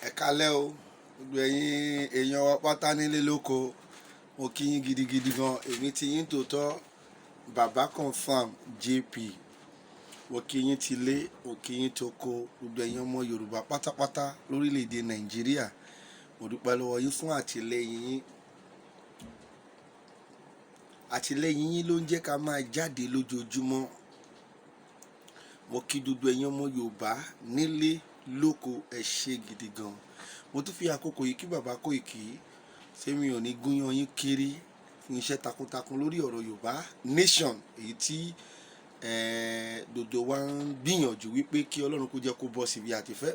Ẹ kálẹ́ o, gbogbo ẹ̀yin èèyàn wa pátá nílé lóko, mo kí yín gidigidi gan. Èmi ti yín tòótọ́, bàbá confam JP. Mo kí yín tilé, mo kí yín toko, gbogbo ẹ̀yin ọmọ Yorùbá pátápátá lórílẹ̀‐èdè Nàìjíríà. Mo dúpẹ́ lọ́wọ́ yín fún àtìlẹ́yìn yín. Àtìlẹ́yìn yín ló ń jẹ́ ká máa jáde lójoojúmọ́. Mo kí gbogbo ẹ̀yin ọmọ Yorùbá nílé lóko, ẹ ṣé gidi gan. Mo tún fi àkókò yìí kí bàbá Koiki, ṣé mi ò ní gúnyán yín kéré fún iṣẹ́ takuntakun lórí ọ̀rọ̀ Yorùbá nation, èyí tí gbogbo wa ń gbìyànjú wípé kí Ọlọ́run kó jẹ́ kó bọ́ síbi àti fẹ́.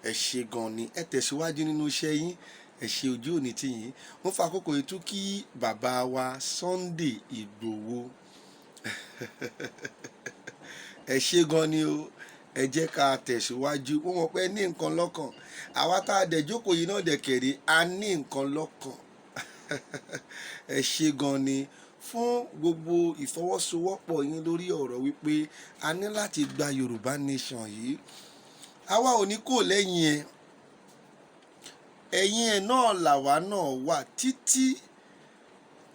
Ẹ ṣé gan ni, ẹ tẹ̀síwájú nínú iṣẹ́ yín, ẹ ṣé, ojú òní tì yín. Mo fa àkókò yìí tún kí bàbá wa Sunday Igboho. Ẹ ṣé gan ni o, ẹ jẹ́ ká tẹ̀síwájú. Wọ́n mọ̀ pé ní nǹkan lọ́kàn, àwa tá a dẹ̀ jókòó yìí náà dẹ̀ kéré, a ní nǹkan lọ́kàn. Ẹ ṣé gan ni fún gbogbo ìfọwọ́sowọ́pọ̀ yín lórí ọ̀rọ̀ wípé a ní láti gba Yorùbá nation yìí. Àwa ò ní kó lẹ́yìn ẹ̀, ẹ̀yìn ẹ̀ náà làwa náà wà títí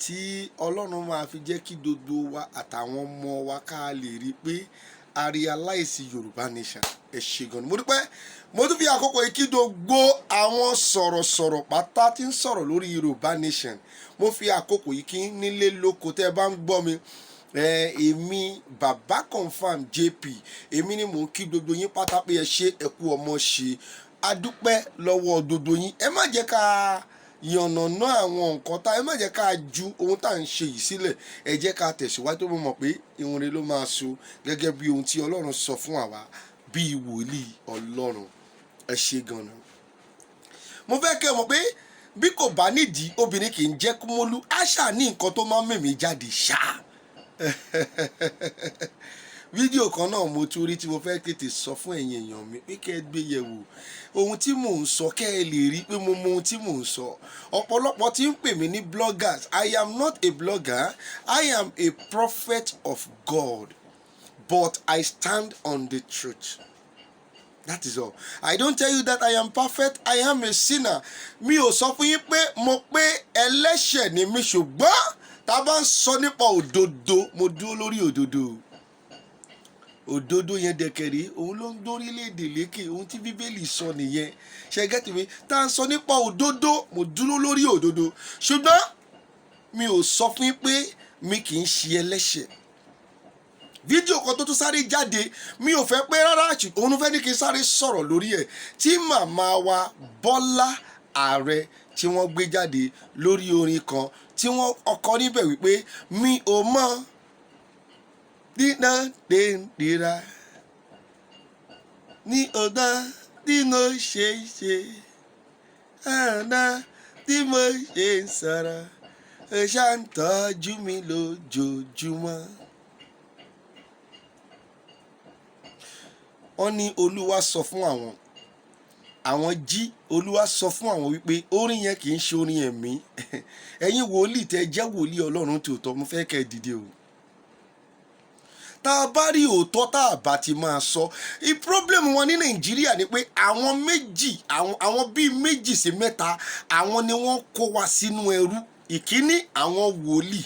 tí Ọlọ́run máa fi jẹ́ kí gbogbo wa àtàwọn ọmọ wa ká lè rí pé a realize Yorùbá nation. Ẹ ṣé gan ni, mo dúpẹ́. Mo tún fi àkókò yìí kí gbogbo àwọn sọ̀rọ̀sọ̀rọ̀ pátá tí ń sọ̀rọ̀ lórí Yorùbá nation. Mo fi àkókò yìí kí nílé lóko tẹ́ ẹ bá ń gbọ́ mi. Èmi bàbá confam JP, èmi ni mò ń kí gbogbo yín pátá pé ẹ ṣé, ẹ kú ọmọ ṣe. A dúpẹ́ lọ́wọ́ gbogbo yín. Ẹ má jẹ́ ká yànnàná àwọn nǹkan tá, ẹ má jẹ́ ká ju ohun tá à ń ṣe yìí sílẹ̀. Ẹ jẹ́ ká tẹ̀síwájú, tó mọ̀ pé ìhun rere ló máa so, gẹ́gẹ́ bí ohun tí Ọlọ́run sọ fún àwa bíi wòlíì Ọlọ́run. Ẹ ṣé gan ni. Mo fẹ́ kẹ́ mọ̀ pé bí kò bá nídìí, obìnrin kì í jẹ́ kúmólú. Àṣà ní nǹkan tó máa ń mèmí jáde ṣá. Fídíò kan náà mo tún rí tí mo fẹ́ tètè sọ fún ẹ̀yin èèyàn mi pé kẹ́ ẹ gbé yẹ̀ wò. Ohun tí mò ń sọ kẹ́ ẹ lè rí pé mo mọ ohun tí mò ń sọ. Ọ̀pọ̀lọpọ̀ tí ń pè mí ní bloggers. I am not a blogger. I am a prophet of God. But I stand on the truth. That is all. I don't tell you that I am perfect. I am a sinner. Mi ò sọ fún yín pé mo pé ẹlẹ́ṣẹ̀ ni mi, ṣùgbọ́n tá a bá ń sọ nípa òdodo, mo dúró lórí òdodo. Òdodo yẹn dẹ̀kẹ̀rẹ́, òun ló ń dórílẹ̀-èdè lékè, ohun tí Bíbélì sọ nìyẹn. Ṣé gẹ́tì mi? Tá a ń sọ nípa òdodo, mo dúró lórí òdodo. Ṣùgbọ́n mi ò sọ fún yín pé mi kì í ṣe ẹlẹ́ṣẹ̀. Fídíò kan tó tún sáré jáde, mi ò fẹ́ pé rárá, òun fẹ́ ní kí n sáré sọ̀rọ̀ lórí ẹ̀, tí màmá wa Bọ́lá Ààrẹ tí wọ́n gbé jáde lórí orin kan tí wọ́n ọkọ níbẹ̀ wípé mi ò mọ̀ dínà dèndìrà ní ọ̀dà tí mo ṣe àná tí mo ṣe ń sọ̀rọ̀ ẹ ṣáà ń tọ́jú mi lójoojúmọ́. Wọ́n ní Olúwa sọ fún àwọn jí, Olúwa sọ fún àwọn wípé orin yẹn kì í ṣe orin ẹ̀mí. Ẹ̀yin wòlíì tẹ́ jẹ́ wòlíì Ọlọ́run tòótọ́, mo fẹ́ kẹ́ ẹ dìde o. Tá a bá rí òótọ́ tá a bá ti máa sọ. Problem wọn ní Nàìjíríà ni pé àwọn bíi méjì sí mẹ́ta, àwọn ni wọ́n kó wa sínú ẹrú. Ìkíní, àwọn wòlíì,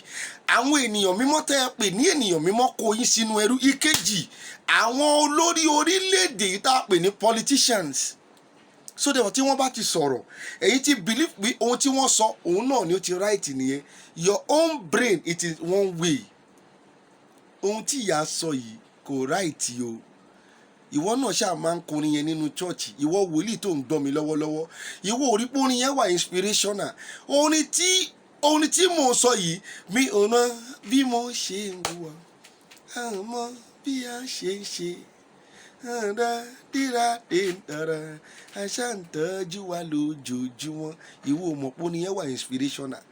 àwọn ènìyàn mímọ́ tẹ́ ẹ pè ní ènìyàn mímọ́ kó yín sínú ẹrú. Ìkejì, àwọn olórí orílẹ̀-èdè yìí tá a pè ní politicians. So tí wọ́n bá ti sọ̀rọ̀, èyí ti believe pé ohun tí wọ́n sọ òun náà ni ó ti right nìyẹn. Your own brain, it is one way. Ohun tí ìyá sọ yìí kò right o. Ìwọ náà ṣáà máa ń kọrin yẹn nínú chọ́ọ̀chì. Ìwọ wòlíì tó ń gbọ́ mi lọ́wọ́lọ́wọ́, ìwọ ò rí pé orin yẹn wà inspirational. Orin tí mò ń sọ yìí, mi ò mọ̀ bí mo ṣe ń wà, àmọ́ bí a ṣe ń ṣe. Àṣà ń tọ́jú wa lójoojúmọ́. Ìwọ ò mọ̀ pé orin yẹn wà inspirational.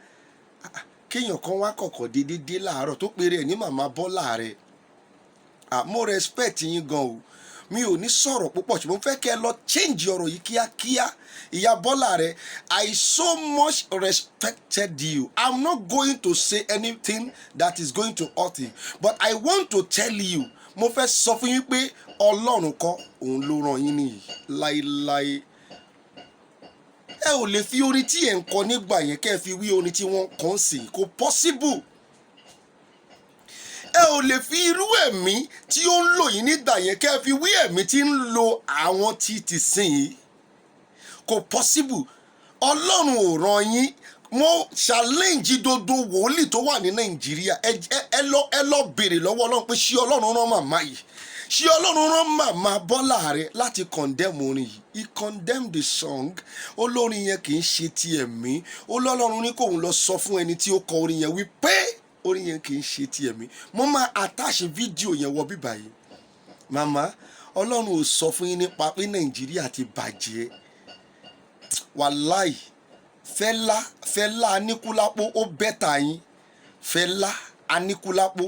Kéèyàn kan wá kọ̀kọ̀ dédé láàárọ̀ tó péré ẹ̀ ní màmá Bọ́lá Ààrẹ. Mo respect yín gan o. Mi ò ní sọ̀rọ̀ púpọ̀, ṣùgbọ́n mo fẹ́ kẹ́ ẹ lọ change ọ̀rọ̀ yìí kíákíá. Ìyá Bọ́lá Ààrẹ, I so much respected you. I'm not going to say anything that is going to hurt you, but I want to tell you, mo fẹ́ sọ fún yín pé Ọlọ́run kọ́ òun ló rán yín nìyí láéláé. ẹ ò lè fi orin tí ẹ̀ ń kọ nígbà yẹn kẹ́ ẹ fi wí orin tí wọ́n kàn sí, kò possible. Ẹ ò lè fi irú ẹ̀mí tí ó ń lò yín nígbà yẹn kẹ́ ẹ fi wí ẹ̀mí tí ń lo àwọn tí ti sìn yìí, kò possible. Ọlọ́run ò rán yín. Mo challenge dodo wòlíì tó wà ní Nàìjíríà, ẹ lọ béèrè lọ́wọ́ Ọlọ́run pé ṣé Ọlọ́run rán màmá yìí, ṣé Ọlọ́run rán màmá Bọ́lá Ààrẹ láti condemn orin yìí. He condemned the song. Olórin yẹn kì í ṣe ti ẹ̀mí. Ọlọ́run ní kóun lọ sọ fún ẹni tí ó kọ orin yẹn wípé orin yẹn kì í ṣe ti ẹ̀mí. Mo máa attach fídíò yẹn wọ bíbá yìí. Màmá, Ọlọ́run ò sọ fún yín nípa pé Nàìjíríà ti bàjẹ́. Wàláì, Fẹlá Aníkúlápó ó bẹ́tà yín. Fẹlá Aníkúlápó,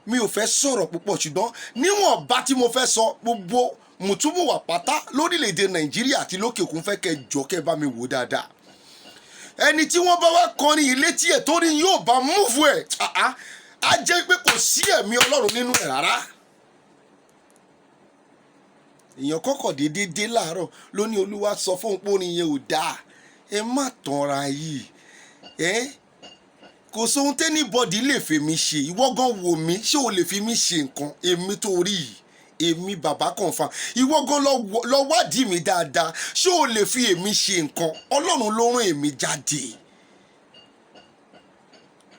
mi ò fẹ́ sọ̀rọ̀ púpọ̀ ṣùgbọ́n níwọ̀n bá tí mo fẹ́ sọ, gbogbo mùtúmùwà pátá lórílẹ̀‐èdè Nàìjíríà àti lókè òkun fẹ́ kẹ́ jọ kẹ́ bá mi wò dáadáa. Ẹni tí wọ́n bá wá kọrin ilé tí ẹ̀ tó ní yóò bá múùfù ẹ̀, á jẹ́ pé kò sí ẹ̀mí Ọlọ́run nínú ẹ̀ rárá. Èèyàn kọ́kọ́ dédé láàárọ̀ ló ní Olúwa sọ fún un pé orin yẹn ò dáa. Ẹ má tanra yìí. Kò sóhun tẹ́nibọ́dì lè fèmí ṣe. Ìwọ gan wò mí, ṣé o lè fi mí ṣe nǹkan? Èmi tó rí yìí, èmi bàbá confirm. Ìwọ gan lọ wádìí mi dáadáa, ṣé o lè fi èmi ṣe nǹkan? Ọlọ́run ló rán èmi jáde.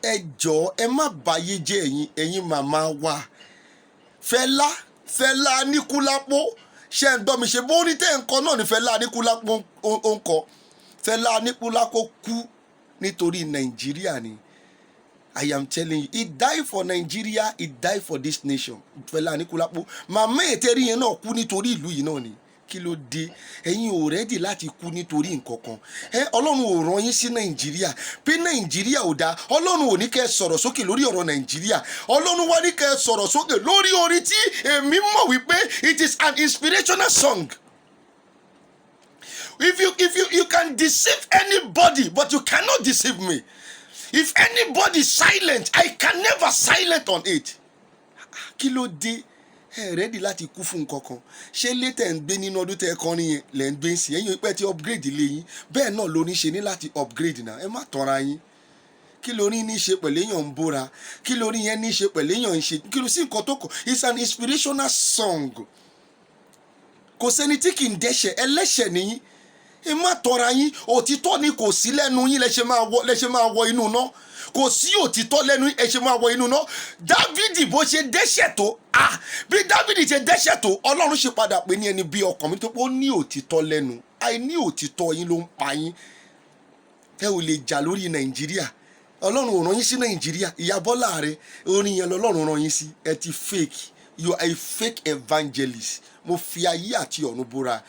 Ẹ jọ̀ọ́, ẹ má báyé jẹ́ ẹ̀yin màmá wa. Fẹlá Aníkúlápó, ṣé ń gbọ́ mi? ṣe bó ní tẹ́ ń kọ náà ní Fẹlá Aníkúlápó ó ń kọ. Fẹlá Aníkúlápó kú nítorí Nàìjíríà ni. I am telling you, he died for Nigeria, he died for this nation. Fẹlá Aníkúlápó, màmá ètẹ́rí yẹn náà kú nítorí ìlú yìí náà ni. Kí ló dé? Ẹ̀yin ò rẹ́dì láti kú nítorí nǹkan kan. Ọlọ́run ò rán yín sí Nàìjíríà pé Nàìjíríà ò dáa. Ọlọ́run ò ní kẹ́ ẹ sọ̀rọ̀ sókè lórí ọ̀rọ̀ Nàìjíríà. Ọlọ́run wá ní kẹ́ ẹ sọ̀rọ̀ sókè lórí orin tí èmi mọ̀ wípé it is an inspirational song. If you can deceive anybody, but you cannot deceive me. If anybody is silent, I can never silent on it. Kí ló dé? Ẹ ready láti kú fún nǹkan kan. Ṣé létẹ̀ ń gbé nínú ọdún tẹ́ kọrin yẹn lẹ́ ń gbé sí? Ẹ̀yin pẹ́ tí upgrade lé yín. Bẹ́ẹ̀ náà ló ní ṣe ní láti upgrade náà. Ẹ má tanra yín. Kí lórí ní ṣe pẹ̀lú èèyàn ń bóra? Kí lórí yẹn ní ṣe pẹ̀lú èèyàn ń ṣe? Kí ló sí nǹkan tó kọ? It's an inspirational song. Kò sẹ́ni tí kì í dẹ́ṣẹ̀, ẹlẹ́ṣẹ̀ nìyí. Ẹ má tanra yín. Òtítọ́ ni kò sí lẹ́nu yín lẹ ṣe máa wọ inú náà. Kò sí òtítọ́ lẹ́nu ẹ ṣe máa wọ inú náà. Dávìdì bó ṣe dẹ́ṣẹ̀ tó, bí Dávìdì ṣe dẹ́ṣẹ̀ tó, Ọlọ́run ṣe padà pè ní ẹni bí ọkàn mi tó pé ó ní òtítọ́ lẹ́nu. Àìní òtítọ́ yín ló ń pa yín. Ẹ ò lè jà lórí Nàìjíríà. Ọlọ́run ò rán yín sí Nàìjíríà. Ìyá Bọ́lá Ààrẹ, orin yẹn lọ́lọ́run rán yín sí. Ẹ ti fake. You are a fake evangelist. Mo fi ayé àti ọ̀run búra.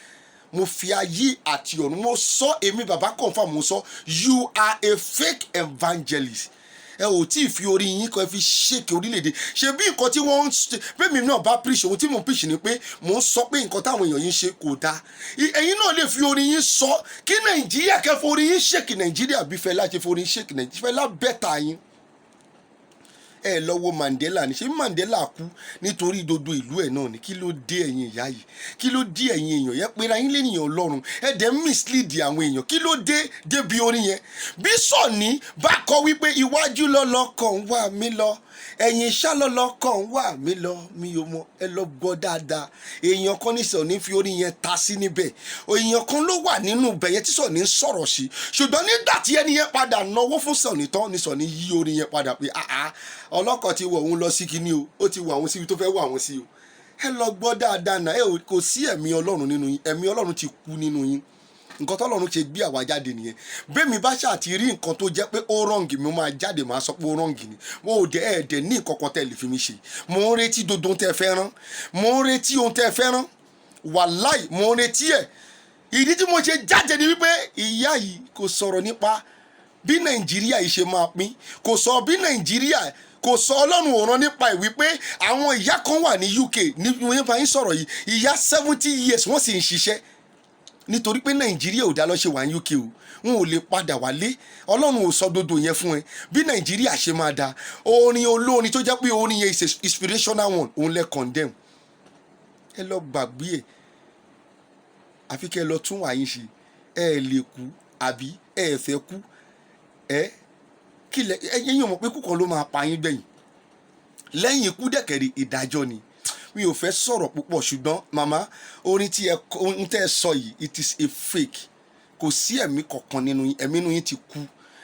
Mo fi ayé àti ọ̀run mo sọ, èmi bàbá confirm mo sọ, you are a fake evangelist. Ẹ ò tí ì fi orí yín kan fi ṣèkè orílẹ̀-èdè. Ṣé bí nǹkan tí wọ́n ń ṣe pé mi náà bá preach, ohun tí mo preach ni pé mò ń sọ pé nǹkan táwọn èèyàn yín ṣe kò dáa. Ẹ̀yin náà lè fi orí yín sọ kí Nàìjíríà kẹ́ forí yín ṣèkè Nàìjíríà bí Fẹlá ṣe forí yín ṣèkè Nàìjíríà. Fẹlá bẹ́tà yín. Ẹ lọ wo Mandela ni. Ṣé Mandela kú nítorí dodo ìlú ẹ̀ náà ni? Kí ló dé ẹ̀yin ìyá yìí? Kí ló dé ẹ̀yin èèyàn yẹn pera yín lẹ́nìyàn Ọlọ́run? Ẹ dẹ̀ mislead àwọn èèyàn. Kí ló dé débi orin yẹn? Bí Sọ̀ní bá kọ wípé iwájú lọ́lọ́kàn wà mí lọ, ẹ̀yìn ṣá lọ́lọ́kàn wà mí lọ, mi ò mọ. Ẹ lọ gbọ́ dáadáa. Èèyàn kan ní Sọ̀ní fi orin yẹn ta sí níbẹ̀. Èèyàn kan ló wà nínú ibẹ̀ yẹn tí Sọ̀ní ń sọ̀rọ̀ sí. Ṣùgbọ́n nígbà tí ẹni yẹn padà náwó fún Sọ̀ní tán ni Sọ̀ní yí orin yẹn padà pé ọlọ́kọ̀ ti wọ̀ òun lọ sí kinní o, ó ti wọ̀ àwọn síbi tó fẹ́ wọ̀ àwọn sí o. Ẹ lọ gbọ́ dáadáa náà. Kò sí ẹ̀mí Ọlọ́run nínú yín. Ẹ̀mí Ọlọ́run ti kú nínú yín. Nǹkan tọ́lọ́run ṣe gbé àwa jáde nìyẹn. Bẹ́ẹ̀mi bá ṣáà ti rí nǹkan tó jẹ́ pé ó rọ́ǹgì mi, mo máa jáde máa sọ pé ó rọ́ǹgì ni. Mo ò dẹ̀ ẹ̀ẹ́dẹ̀ ní nǹkan kan tẹ́ lè fi mi ṣe. Mo ń retí dodo ohun tẹ́ fẹ́ rán. Mo ń retí ohun tẹ́ fẹ́ rán. Wàláì mo ń retí ẹ̀. Ìdí tí mo ṣe jáde ni wípé ìyá yìí kò sọ̀rọ̀ nípa bí Nàìjíríà yìí ṣe máa pín. Kò sọ bí Nàìjíríà kò sọ Ọlọ́run ò rán nípa ìwí pé àwọn ìyá kan wà ní UK nípa yín sọ̀rọ̀ yìí. Ìyá 70 years wọ́n sì ń ṣiṣẹ́. Nítorí pé Nàìjíríà ò dá lọ ṣe wà ní UK o. Wọn ò lè padà wálé. Ọlọ́run ò sọ dodo yẹn fún ẹ. Bí Nàìjíríà ṣe máa da. Orin olórin tó jẹ́ pé orin yẹn is a inspirational one, òun lẹ condemn. Ẹ lọ gbàgbé ẹ̀. Àfi kẹ́ ẹ lọ tún wà yín ṣe. Ẹ lè kú. àbí ẹ fẹ́ kú kílẹ̀ ẹ̀yin mọ̀ pé kúkan ló máa pa yín gbẹ̀yìn lẹ́yìn ikú dẹ̀kẹ̀rẹ̀ ìdájọ́ ni. Mi ò fẹ́ sọ̀rọ̀ púpọ̀ ṣùgbọ́n màmá orin tí ohun tẹ́ ẹ sọ yìí it is a fake. Kò sí ẹ̀mí kankan nínú yín, ẹ̀mí inú yín ti kú.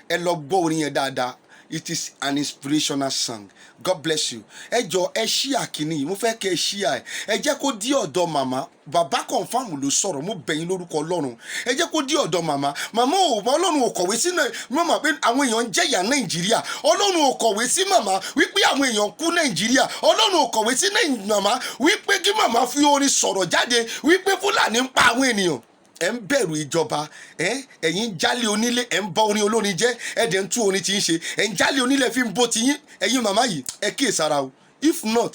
Ẹ lọ gbọ́ orin yẹn dáadáa. It is an inspirational song. God bless you. Ẹ jọ ẹ ṣíà kìíní yìí, mo fẹ́ kẹ́ ẹ ṣíà ẹ̀. Ẹ jẹ́ kó dí ọ̀dọ̀ màmá. Bàbá confam ló sọ̀rọ̀, mo bẹ̀ yín lórúkọ Ọlọ́run. Ẹ jẹ́ kó dí ọ̀dọ̀ màmá. Màmá Ọlọ́run ò kọ̀wé sí màmá pé àwọn èèyàn ń jẹ̀yà Nàìjíríà. Ọlọ́run ò kọ̀wé sí màmá wípé àwọn èèyàn kú Nàìjíríà. Ọlọ́run ò kọ̀wé sí màmá wípé kí màmá fi orin sọ̀rọ̀ jáde wípé Fúlàní ń pa àwọn ènìyàn. Ẹ ń bẹ̀rù ìjọba, ẹ̀yin jálé onílé, ẹ̀ ń bọ orin olórin jẹ́, ẹ̀ dẹ̀ ń tú orin tí ń ṣe, ẹ̀ ń jálé onílé fi ń bó ti yín. Ẹ̀yin màmá yìí ẹ kíyèsára o. If not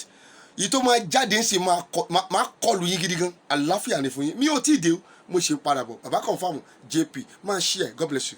yìí tó máa jáde ń ṣe máa kọlù yín gidi gan. Àlàáfíà ni fún yín. Mi ò tí ì dé o, mo ṣe padà bọ̀. Bàbá confam JP máa ṣí ẹ̀. God bless you.